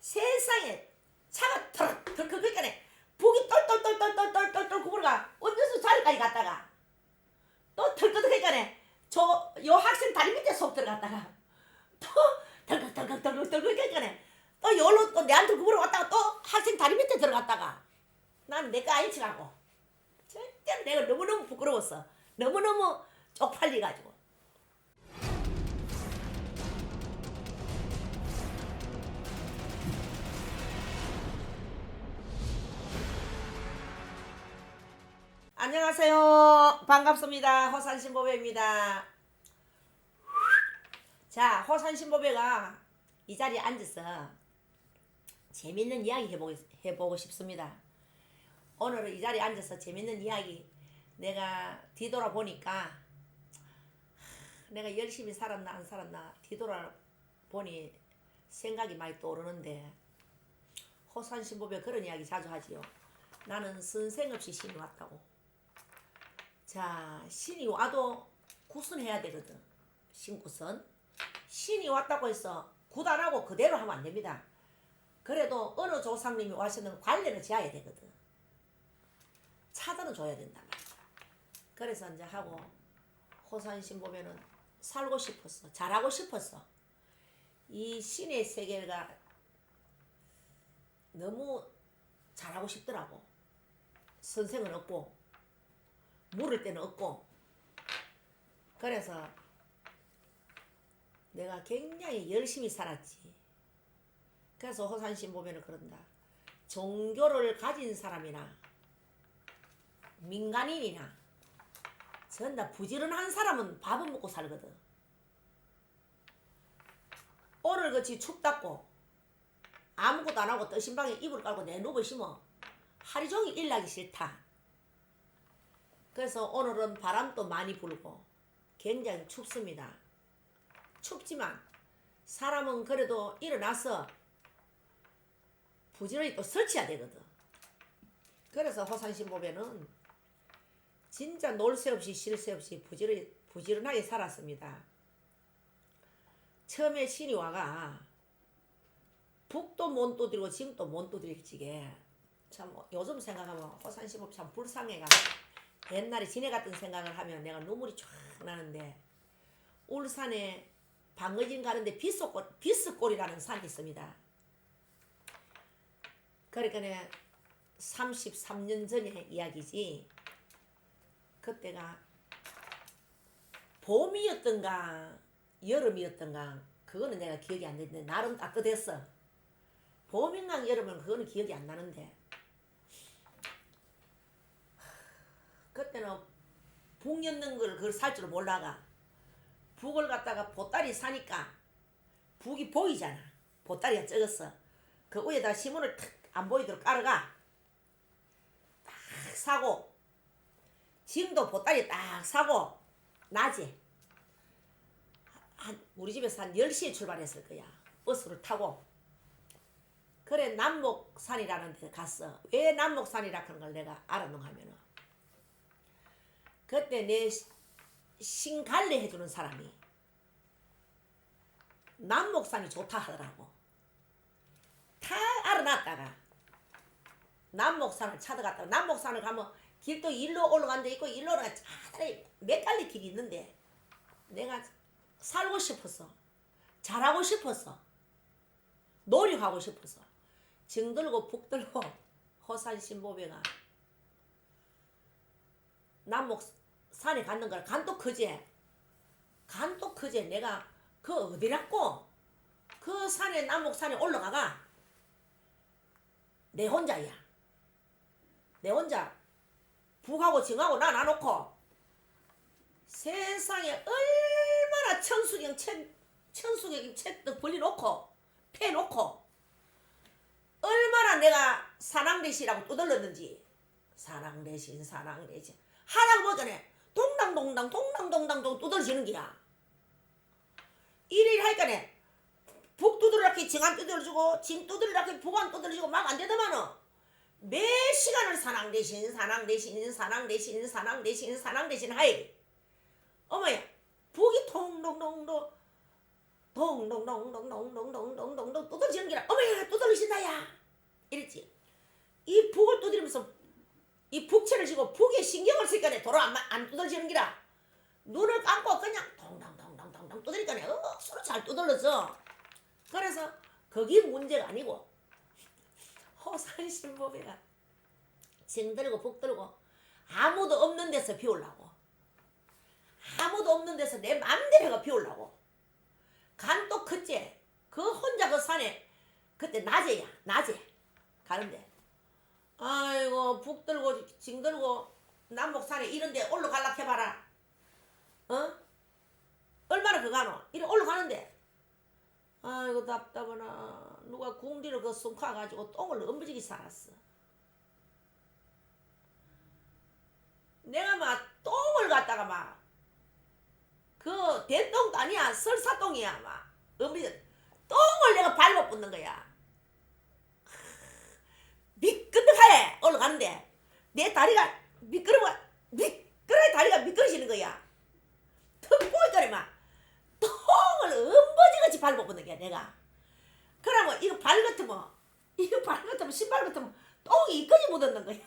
세상에 차가 덜컥 그러니까 북이 똘똘똘똘똘똘똘 구부러가 언제서 자리까지 갔다가 또 덜컥덜컥 저요 학생 다리 밑에 속 들어갔다가 또 덜컥덜컥덜컥 그러니까 또 요로 또 내한테 구부러 왔다가 또 학생 다리 밑에 들어갔다가 난 내가 아이치라고 절대로 내가 너무너무 부끄러웠어. 너무너무 쪽팔려가지고. 안녕하세요. 반갑습니다. 호산신보배입니다. 자, 호산신보배가 이 자리에 앉아서 재밌는 이야기 해보고 싶습니다. 오늘은 이 자리에 앉아서 재밌는 이야기 내가 뒤돌아보니까 내가 열심히 살았나 안 살았나 뒤돌아보니 생각이 많이 떠오르는데 호산신보배 그런 이야기 자주 하지요. 나는 선생 없이 신이 왔다고. 자, 신이 와도 구선해야 되거든. 신구선. 신이 왔다고 해서 구단하고 그대로 하면 안 됩니다. 그래도 어느 조상님이 와서는 관례는 지어야 되거든. 차단은 줘야 된단 말이야. 그래서 이제 하고 호산신보배는 살고 싶었어. 잘하고 싶었어. 이 신의 세계가 너무 잘하고 싶더라고. 선생은 없고 물을 때는 없고. 그래서 내가 굉장히 열심히 살았지. 그래서 호산신보배는 그런다. 종교를 가진 사람이나 민간인이나 전다 부지런한 사람은 밥은 먹고 살거든. 오늘 그치 춥다고 아무것도 안 하고 떠신방에 이불 깔고 내누워시면 하루 종일 일하기 싫다. 그래서 오늘은 바람도 많이 불고 굉장히 춥습니다. 춥지만 사람은 그래도 일어나서 부지런히 또 설치해야 되거든. 그래서 호산신보배는 진짜 놀 새 없이 쉴 새 없이 부지런하게 살았습니다. 처음에 신이 와가 북도 못 두드리고 지금도 못 두드리지게 참 요즘 생각하면 호산신보배 참 불쌍해가 옛날에 지내 같은 생각을 하면 내가 눈물이 쫙 나는데 울산에 방어진 가는데 비스골이라는 산이 있습니다. 그러니까 33년 전의 이야기지. 그때가 봄이었던가 여름이었던가 그거는 내가 기억이 안 나는데 나름 따뜻했어. 봄인가 여름은 그거는 기억이 안 나는데 그때는 북 였는 걸 그걸 살 줄 몰라가 북을 갖다가 보따리 사니까 북이 보이잖아. 보따리가 적었어. 그 위에다 신문을 탁 안 보이도록 깔아가 딱 사고 지금도 보따리 딱 사고 낮에 우리 집에서 한 10시에 출발했을 거야. 버스를 타고. 그래 남목산이라는 데 갔어. 왜 남목산이라 그런 걸 내가 알았는가 하면은 그때 내 신갈래 해주는 사람이 남목산이 좋다 하더라고. 다 알아놨다가 남목산을 찾아갔다가 남목산을 가면 길도 일로 올라간 데 있고 일로 올라가 몇 갈래 길이 있는데 내가 살고 싶었어. 잘하고 싶었어. 노력하고 싶었어. 정 들고 북 들고 호산신보배가 남목산에 갔는 거라 간도 크지. 내가 그 어디라고 그 산에 남목산에 올라가가 내 혼자야. 내 혼자 북하고 정하고 나 놔놓고 세상에 얼마나 천수경 책도 벌려놓고 패놓고 얼마나 내가 사랑대시라고 두들렀는지. 사랑대신 하라고 보자네 동당동당 두들지는 기야. 일일 하니까네 북 두드리라키 정안 두드려주고 진 두드리라키 북안 두드려주고 막 안 되더만은 매 시간을 사랑대신 하이. 어머야 북이 통동동동 두드러지는 기라. 어머야 두드러지는 이랬지. 이 북을 두드리면서 이 북채를 쥐고 북에 신경을 쓰니까 도로 안 두들지는 기라. 눈을 감고 그냥 동당동당동당 두드리니까 서로 잘 두들러져. 그래서 그게 문제가 아니고 호산신보배가 징 들고 북 들고 아무도 없는 데서 비우려고, 아무도 없는 데서 내 맘대로가 비우려고 간 또 컸지. 그 혼자 그 산에 그때 낮에야, 낮에 가는데 아이고 북 들고 징 들고 남북산에 이런데 올라갈라 해봐라. 얼마나 그 가노? 이래 올라가는데 아이고 답답하나. 누가 궁디로 그 숨가가지고 똥을 엄지게 살았어. 내가 막 똥을 갖다가 막 그 대똥도 아니야, 설사똥이야. 막 엄지 똥을 내가 발로 붓는 거야. 미끄덕해 올라가는데 내 다리가 미끄러워, 다리가 미끄러지는 거야. 턱 보이더니 막 똥을 엄버지같이 발로 붓는 거야 내가. 그러면 이거 발 같으면 신발 같으면 똥이 이까지 묻었는 거야.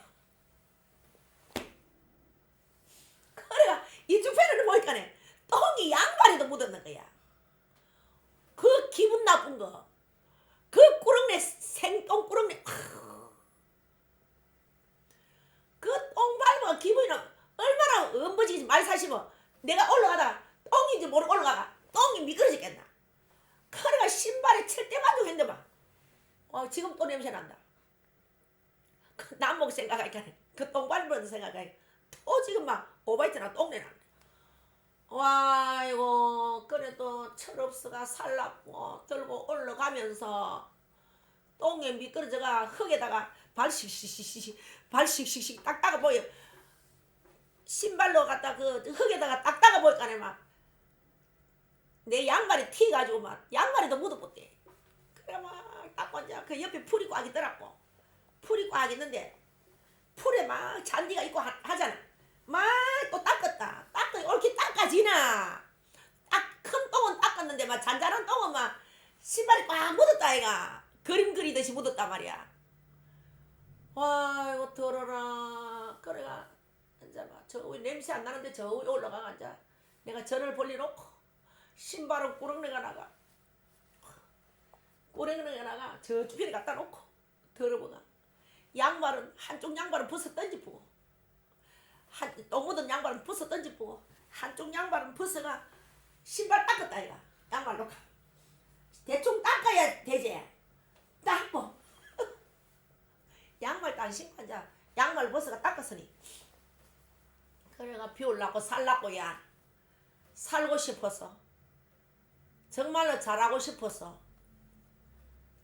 그래가 이쪽편을 보니까 똥이 양발에도 묻었는 거야. 그 기분 나쁜 거, 그 꾸렁내, 생똥 꾸렁내, 그 똥 밟으면 기분이 얼마나 엄버지지. 말 사시면 내가 올라가다가 똥인지 모르고 올라가가 똥이 미끄러지겠나. 그래가 신발에 칠 때마다 했는데 막 지금 또 냄새 난다. 그 남목 생각하니까 그 똥 밟으면서 생각하니까 또 지금 막 오바이트나 똥내 난다. 와 이거 그래도 철없어가 살랍고 들고 올라가면서 똥에 미끄러져가 흙에다가 발 씩씩씩 닦다가 보여. 신발로 갖다 그 흙에다가 닦다가 보니까 막 내 양말이 튀가지고 막 양말에도 묻어붙대. 그래 막 닦고 이제 그 옆에 풀이 꽉 있더라고. 풀이 꽉 있는데 풀에 막 잔디가 있고 하잖아. 막 또 닦았다. 옳게 닦아지나. 딱 큰 똥은 닦았는데 막 잔잔한 똥은 막 신발이 꽉 묻었다 아이가. 그림 그리듯이 묻었단 말이야. 와 이거 더러라. 그래가 이제 막 저 위에 냄새 안 나는데 저 위에 올라가가 이제 내가 전을 벌려놓고 신발은 꾸렁내가 나가. 저 주변에 갖다 놓고 더러워가. 양말은 한쪽 양발은 벗어 던지고 똥 묻은 양발은 벗어 던지고 한쪽 양발은 벗어가 신발 닦았다 이가. 양말 놓고 대충 닦아야 되지. 닦고 양말도 안 신고 이제 양말 벗어가 닦았으니 그래가 비울라고 살라고야. 살고 싶어서 정말로 잘하고 싶어서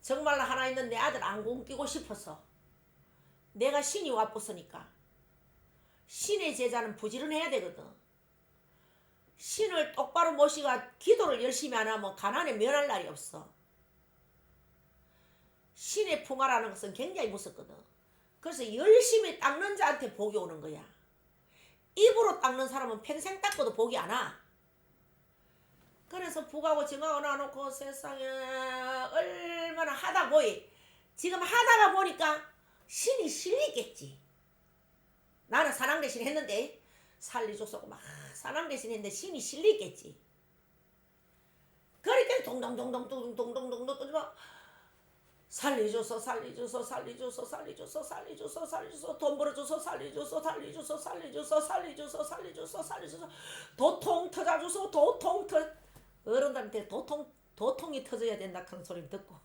정말로 하나 있는 내 아들 안 굶기고 싶어서 내가 신이 와붙으니까 신의 제자는 부지런해야 되거든. 신을 똑바로 모시고 기도를 열심히 안 하면 가난에 면할 날이 없어. 신의 풍화라는 것은 굉장히 무섭거든. 그래서 열심히 닦는 자한테 복이 오는 거야. 입으로 닦는 사람은 평생 닦아도 복이 안 와. 그래서 북하고 증하고 나놓고 세상에 얼마나 하다 보이. 지금 하다가 보니까 신이 실리겠지. 나는 사랑 대신 했는데 살리줬었고 막 사랑 대신 했는데 신이 실리겠지. 그러니까 동동동동동동동동동 막 살려줘서 돈 벌어줘서 살려줘서 도통 터져줘서 어른들한테 도통이 터져야 된다 그런 소리 듣고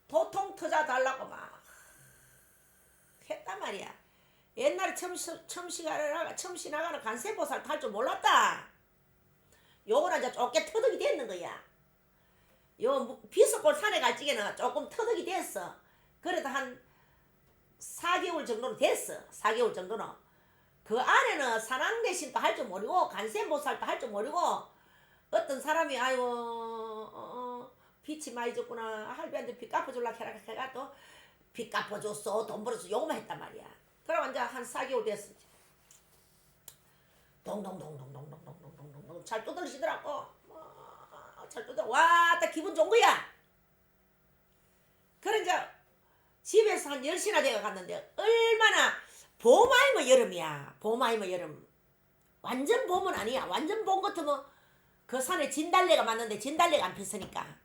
도통 터져달라고 막 했단 말이야. 옛날에 첨시 나가는 간세보살 탈 줄 몰랐다. 요거는 이제 좁게 터득이 됐는 거야. 요 비석골 산에 갈 적에는 조금 터득이 됐어. 그래도 한 4개월 정도는 됐어. 4개월 정도는. 그 안에는 산왕 대신도 할 줄 모르고 간세보살도 할 줄 모르고 어떤 사람이 아이고 빚이 많이 졌구나. 할배한테 빚 갚아줄라 해가 또 빚 갚아줬어. 돈 벌어서 요거만 했단 말이야. 그럼 이제 한 4개월 됐어. 동동동동동동동동동동 잘 두드리시더라고. 잘 두드려. 와, 딱 기분 좋은 거야. 그래 이제 한 10시나 되어 갔는데 얼마나 봄 아니면 여름이야. 봄 아니면 여름. 완전 봄은 아니야. 완전 봄 같으면 그 산에 진달래가 맞는데 진달래가 안 폈으니까.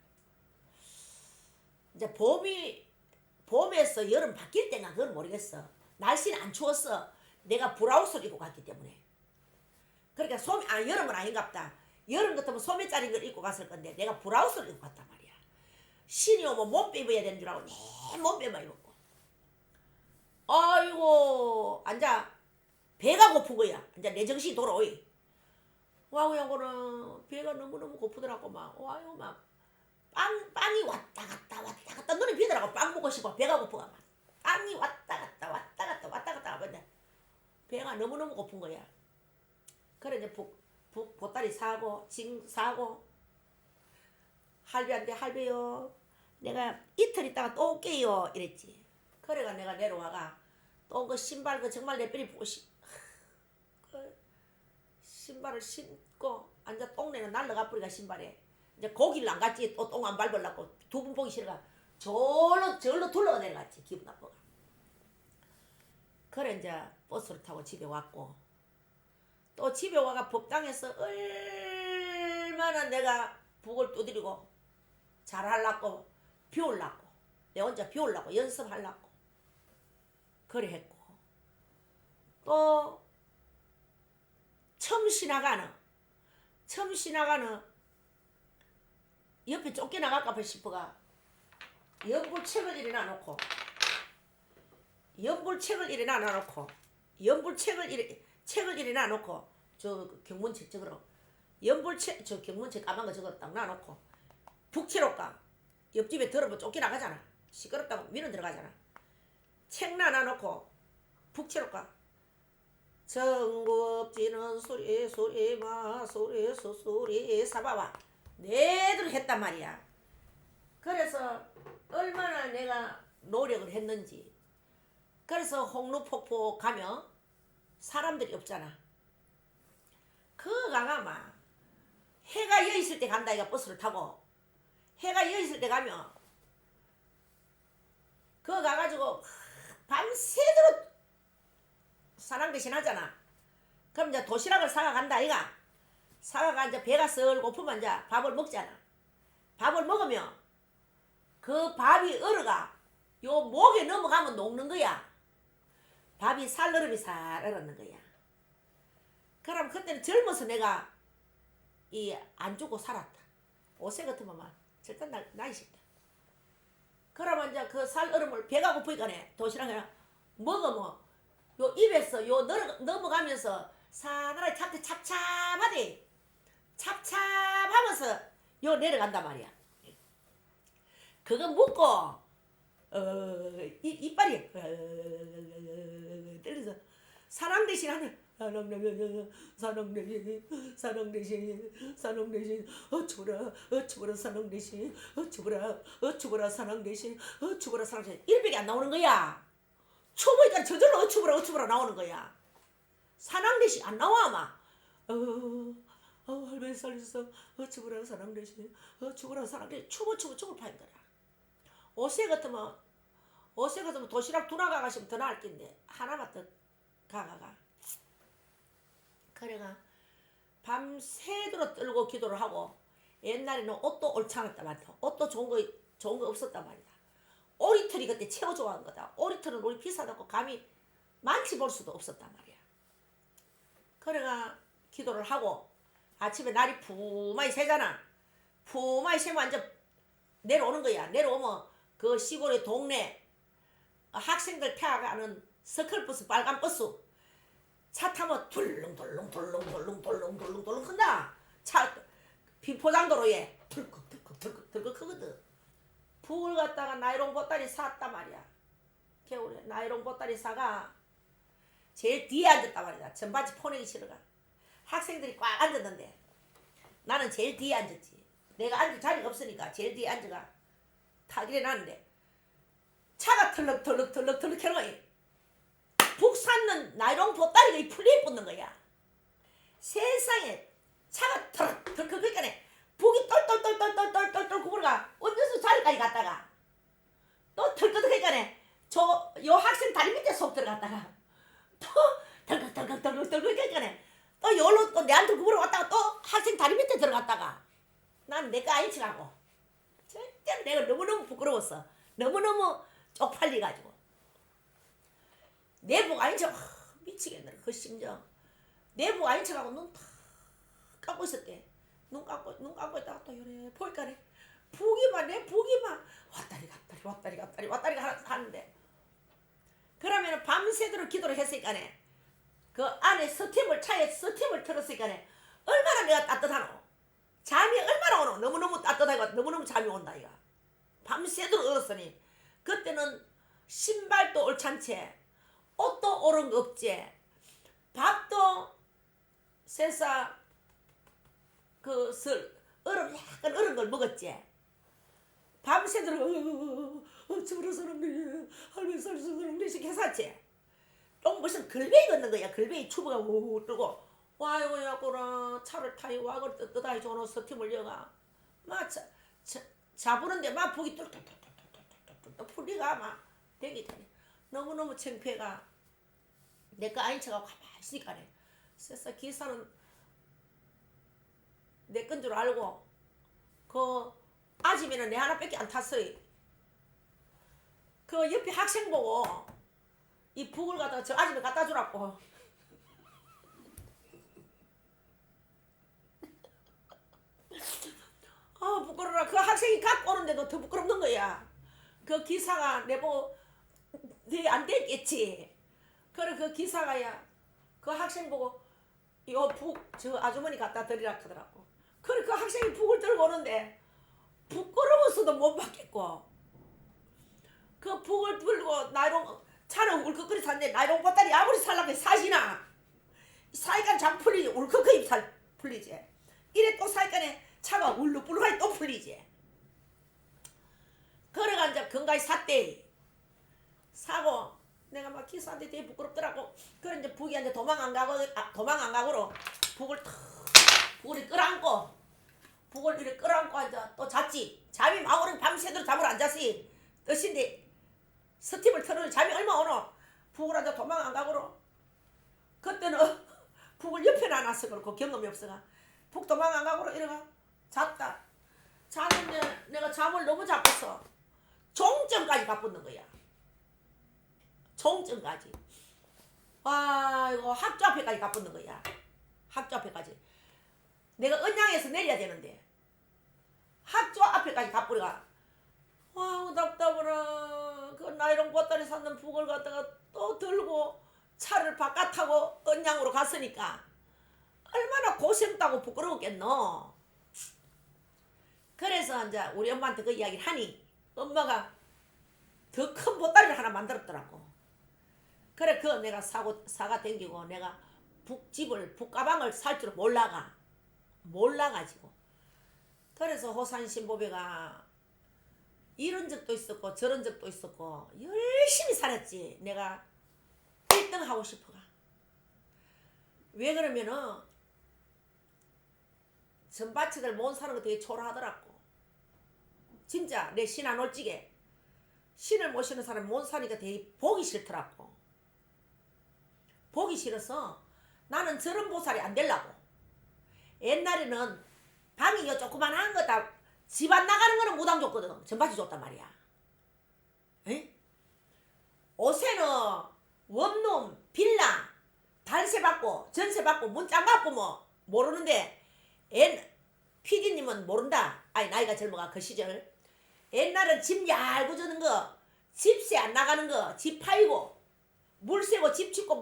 이제 봄에서 여름 바뀔 때가 그건 모르겠어. 날씨는 안 추웠어. 내가 브라우스를 입고 갔기 때문에. 그러니까 여름은 아닌갑다. 여름 같으면 소매짜리 걸 입고 갔을 건데 내가 브라우스를 입고 갔단 말이야. 신이 오면 몸빼 입어야 되는 줄 알고 내 몸빼만 입었고. 아이고 앉아 배가 고픈 거야. 이제 내 정신이 돌아오이. 와우야고는 배가 너무너무 고프더라고. 막 와요 막 빵이 왔다 갔다 눈이 비더라고. 빵 먹고 싶어. 배가 고프가 막 빵이 왔다 갔다 하는데 배가 너무너무 고픈 거야. 그래 이제 보따리 사고 징 사고 할배한테 할배요 내가 이틀 있다가 또 올게요 이랬지. 그래가 내가 내려와가 또 그 신발 그 정말 내 뼈리 보고 그 신발을 신고 앉아 똥내는 날라가 버리가 신발에 이제 거기를 안 갔지. 또 똥 안 밟으려고 두 분 보기 싫어가 절로 둘러가 내려갔지. 기분 나빠가. 그래 이제 버스를 타고 집에 왔고 또 집에 와가 법당에서 얼마나 내가 북을 두드리고 잘하려고 비우려고 내 혼자 비우려고 연습하려고 그래 했고 또 처음 지나가는 옆에 쫓겨나갈까 싶어가 연불책을 이래 놔놓고 책을 이래 놔놓고 저 경문책 적으러 연불책 저 경문책 까만 거 적으러 딱 놔놓고 북치로가 옆집에 들어보면 쫓겨나가잖아. 시끄럽다고 위로 들어가잖아. 책 놔놓고 북치로가 정급지는 소리마 소리 사바와 내들 했단 말이야. 그래서 얼마나 내가 노력을 했는지. 그래서 홍루폭포 가면 사람들이 없잖아. 그가가 막 해가 여 있을 때 간다 이가 버스를 타고 해가 여 있을 때 가면 그거 가가지고 밤새도록 사랑 대신 하잖아. 그럼 이제 도시락을 사가 간다 이가. 사가가 이제 배가 썰 고프면 이제 밥을 먹잖아. 밥을 먹으면 그 밥이 얼어가 요 목에 넘어가면 녹는 거야. 밥이 살얼음이 살 얼었는 거야. 그럼 그때는 젊어서 내가 안 죽고 살았다. 5세 같으면 막 절대 나이 싫다. 그러면 이제 그 살얼음을 배가 고프니까네 도시락에 먹으면 요 입에서 요 넘어가면서 사나이 찹찹하대. 찹찹하면서 요 내려간단 말이야. 그거 먹고 이빨이 때려서 사랑 대신 하는 사랑 대신 어쭈거라 사랑 대신 어쭈거라 사랑 대신 이렇게 안 나오는 거야. 초보니까 저절로 어쭈거라 나오는 거야. 사랑 대신 안 나와 아마. 할머니 살려서 어쭈거라 사랑 대신 초보 파인 거야. 5세 같으면 도시락 두나 가가시면 더 나을 낀데 하나만 더 가가가. 그래가 밤새도록 떨고 기도를 하고 옛날에는 옷도 옳창했단 말이야. 옷도 좋은 거 없었단 말이다. 오리털이 그때 최고 좋아한 거다. 오리털은 우리 비싸다고 감히 만지 볼 수도 없었단 말이야. 그래가 기도를 하고 아침에 날이 푸마이 새잖아. 푸마이 새면 완전 내려오는 거야. 내려오면 그 시골의 동네 학생들 태워가는 서클버스 빨간 버스 차 타면 덜렁 큰다. 차 비포장도로에 덜컥 크거든. 북을 갖다가 나이롱 보따리 샀단 말이야. 겨울에 나이롱 보따리 사가 제일 뒤에 앉았단 말이야. 전바지 포내기 싫어가. 학생들이 꽉 앉았는데 나는 제일 뒤에 앉았지. 내가 앉을 자리가 없으니까 제일 뒤에 앉아가 타기를 놨는데 차가 털럭 해는 거야. 북 샀는 나이롱 보따리가 이 풀리에 붙는 거야. 세상에 차가 털럭 그러니까 북이 똘똘 구부러가 어디서 자리까지 갔다가 또 털거덕하니까 저 다리 밑에 속 들어갔다가 또 덜컥덜컥덜컥덜컥 하니까 또 여기로 또 내한테 구부러 왔다가 또 학생 다리 밑에 들어갔다가 난 내거 아니치라고. 진짜 내가 너무너무 부끄러웠어. 너무너무 쪽팔려가지고 내복 아닌 척 미치겠네. 그 심정 내복 아닌 척하고 눈 탁 감고 있었대. 눈 감고 있다가 또 요래 보니까네 보기만 내 보기만 왔다리 하는데 그러면은 밤새도록 기도를 했으니까네 그 안에 차에 스팀을 틀었으니까네 얼마나 내가 따뜻하노. 잠이 얼마나 오노. 너무너무 따뜻하고 너무너무 잠이 온다 이가. 밤새도록 얼었으니 그때는 신발도 옳찬채 옷도 옳은 거 없지. 밥도 세사 약간 얼은 걸 먹었지. 밤새도록 저런 사람들이 할머니 살 수 없는 음식 해샀지. 좀 무슨 글베이 걷는 거야. 글베이 추부가 우 뜨고 와이고 야구나 차를 타이 와그 뜨다이 저는 서팀을 여가 막 잡으는데 막 보기 뚝뚝뚝뚝뚝뚝 풀리가 막 되기더니 너무너무 창피해가 내거 아닌 척하고 가만히 있으니까네. 그래서 기사는 내 건 줄 알고 그 아침에는 내 하나밖에 안 탔어요. 그 옆에 학생 보고 이 북을 갖다가 저 아침에 갖다 주라고. 아 부끄러워라. 그 학생이 갖고 오는데도 더 부끄럽는 거야. 그 기사가 내보고 네 안 됐겠지. 그래 그 기사가야 그 학생 보고 요 북 저 아주머니 갖다 드리라 하더라고. 그래 그 학생이 북을 들고 오는데 부끄러워서도 못 받겠고 그 북을 들고 나이롱 차는 울컥거리 샀는데 나이롱 보따리 아무리 살라고 사시나 사이간 장 풀리지. 울컥거리 풀리지. 이래 또 사이간에 차가 울룩불룩하게 또 풀리지. 그래가 이제 건강히 샀대. 사고 내가 막 기사한테 되게 부끄럽더라고. 그래 이제 북이 이제 도망 안 가고로 북을 끌어안고 북을 이렇게 끌어안고 이제 또 잤지. 잠이 막 오는 밤새도록 잠을 안 잤지. 뜻인데 스팀을 틀어도 잠이 얼마 오노. 북을 앉아 도망 안 가고로 그때는 북을 옆에 놔놨어. 그렇고 경험이 없어가 북 도망 안 가고로 이래가 잤다. 자는데 내가 잠을 너무 잡았어. 종점까지 가붙는 거야. 종점까지. 와 이거 학교 앞에까지 가붙는 거야. 학교 앞에까지. 내가 언양에서 내려야 되는데 학교 앞에까지 가뿌리가 와 답답하라. 그 나이롱 보따리 샀는 북을 갖다가 또 들고 차를 바깥 타고 언양으로 갔으니까 얼마나 고생다고 부끄러웠겠노. 그래서 이제 우리 엄마한테 그 이야기를 하니 엄마가 더 큰 보따리를 하나 만들었더라고. 그래 그 내가 사가 댕기고 내가 북가방을 살 줄 몰라가지고 그래서 호산신보배가 이런 적도 있었고 저런 적도 있었고 열심히 살았지. 내가 1등 하고 싶어가. 왜 그러면은 전바치들 못 사는 거 되게 초라하더라고. 진짜 내 신 안 올지게 신을 모시는 사람이 못 사니까 되게 보기 싫더라고. 보기 싫어서 나는 저런 보살이 안 되려고. 옛날에는 방이 요 조그만한 거다 집 안 나가는 거는 무당 줬거든. 전바지 줬단 말이야. 에? 옷에는 원룸, 빌라, 달세 받고 전세 받고 문짱 받고 뭐 모르는데 PD님은 모른다. 아니 나이가 젊어가 그 시절. 옛날은 집 얇고 주는 거 집세 안 나가는 거 집 파이고 물 새고 집 짓고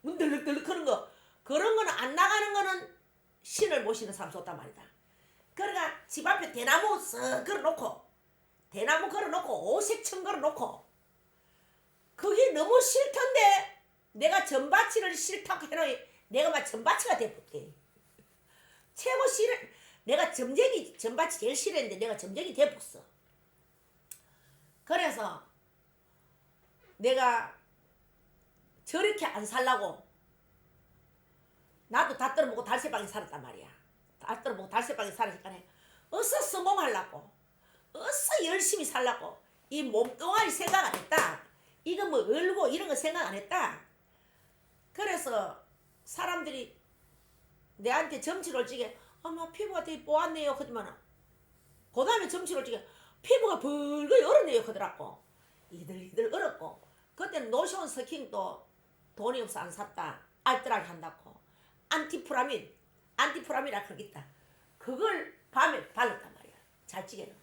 문 들럭들럭 하는 거 그런 거는 안 나가는 거는 신을 모시는 사람 줬단 말이다. 그러니까 집 앞에 대나무 쓱 걸어놓고 대나무 걸어놓고 오색천 걸어놓고 그게 너무 싫던데 내가 전바치를 싫다고 해놓으니 내가 막 전바치가 돼볼게. 최고 싫은 내가 전바치 제일 싫었는데 내가 점쟁이 돼봤어. 그래서 내가 저렇게 안 살라고 나도 다 떨어먹고 달새방에 살았단 말이야. 다 떨어먹고 달새방에 살았으니까 어서 성공하려고 어서 열심히 살라고 이 몸뚱아리 생각 안 했다. 이거 뭐 얼고 이런 거 생각 안 했다. 그래서 사람들이 내한테 점치를 지게 엄마 피부가 되게 뽀얗네요 그러더만 그 다음에 점치를 지게 피부가 벌거이 얼었네요 그러더라고. 이들 얼었고 그때는 노션 스킨도 돈이 없어 안 샀다. 알뜰하게 한다고 안티프라민이라 그러겠다. 그걸 밤에 발랐단 말이야. 잘 찌게는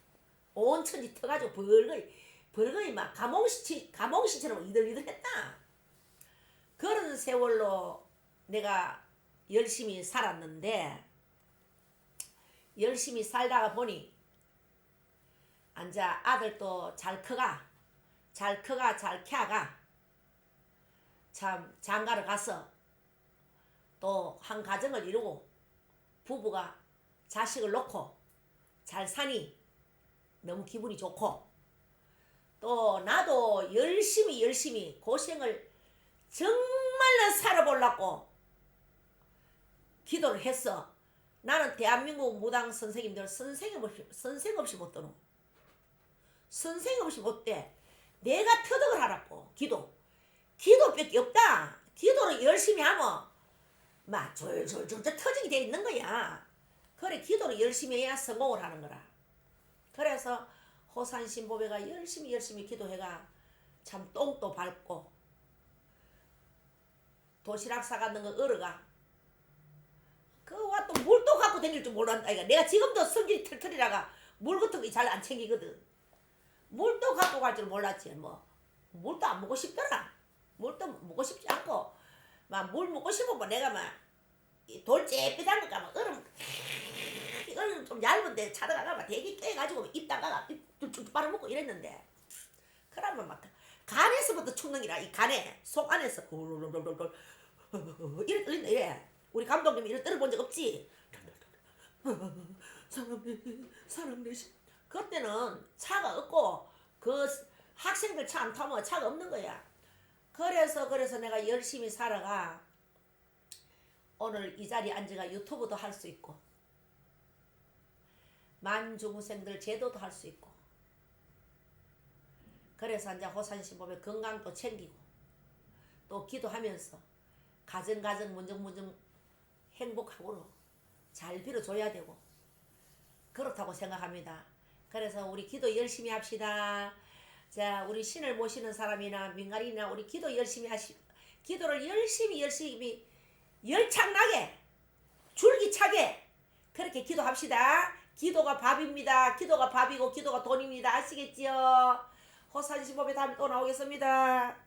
온 천지 터가지고 벌거이 막 가몽시처럼 이들했다. 그런 세월로 내가 열심히 살았는데 열심히 살다가 보니 앉아 아들도 잘 커가 잘 켜가 참 장가를 가서 또 한 가정을 이루고 부부가 자식을 놓고 잘 사니 너무 기분이 좋고 또 나도 열심히 고생을 정말로 살아보려고 기도를 했어. 나는 대한민국 무당 선생님들 선생 없이 못 떠노. 선생 없이 못 돼. 내가 터득을 하라고. 기도밖에 없다. 기도를 열심히 하면 막 졸졸 터지게 돼 있는 거야. 그래 기도를 열심히 해야 성공을 하는 거라. 그래서 호산신보배가 열심히 기도해가 참 똥도 밟고 도시락 싸가는 거 얼어가 그와 또 물도 갖고 다닐 줄 몰랐다. 내가 지금도 성질이 털털이라가 물 같은 거 잘 안 챙기거든. 물도 갖고 갈 줄 몰랐지. 뭐 물도 안 먹고 싶더라. 물도 먹고 싶지 않고 막 물 먹고 싶으면 내가 막 돌째 빼달니까 막 얼음 좀 얇은데 차다가 막 되게 깨가지고 입다가 쭉 빨아먹고 이랬는데 그러면 막 간에서부터 죽는 기라. 이 간에 속 안에서 이래 떨린다. 이래 우리 감독님이 이래 떨어본 적 없지. 사람들 그때는 차가 없고 그 학생들 차 안 타면 차가 없는 거야. 그래서 내가 열심히 살아가 오늘 이 자리에 앉아가 유튜브도 할 수 있고 만중생들 제도도 할 수 있고 그래서 이제 호산신보배 건강도 챙기고 또 기도하면서 가정 문정 행복하고 잘 빌어줘야 되고 그렇다고 생각합니다. 그래서 우리 기도 열심히 합시다. 자, 우리 신을 모시는 사람이나 민간인이나 우리 기도 열심히 기도를 열심히 열창나게 줄기차게 그렇게 기도합시다. 기도가 밥입니다. 기도가 밥이고 기도가 돈입니다. 아시겠지요? 호산신보배 다음에 또 나오겠습니다.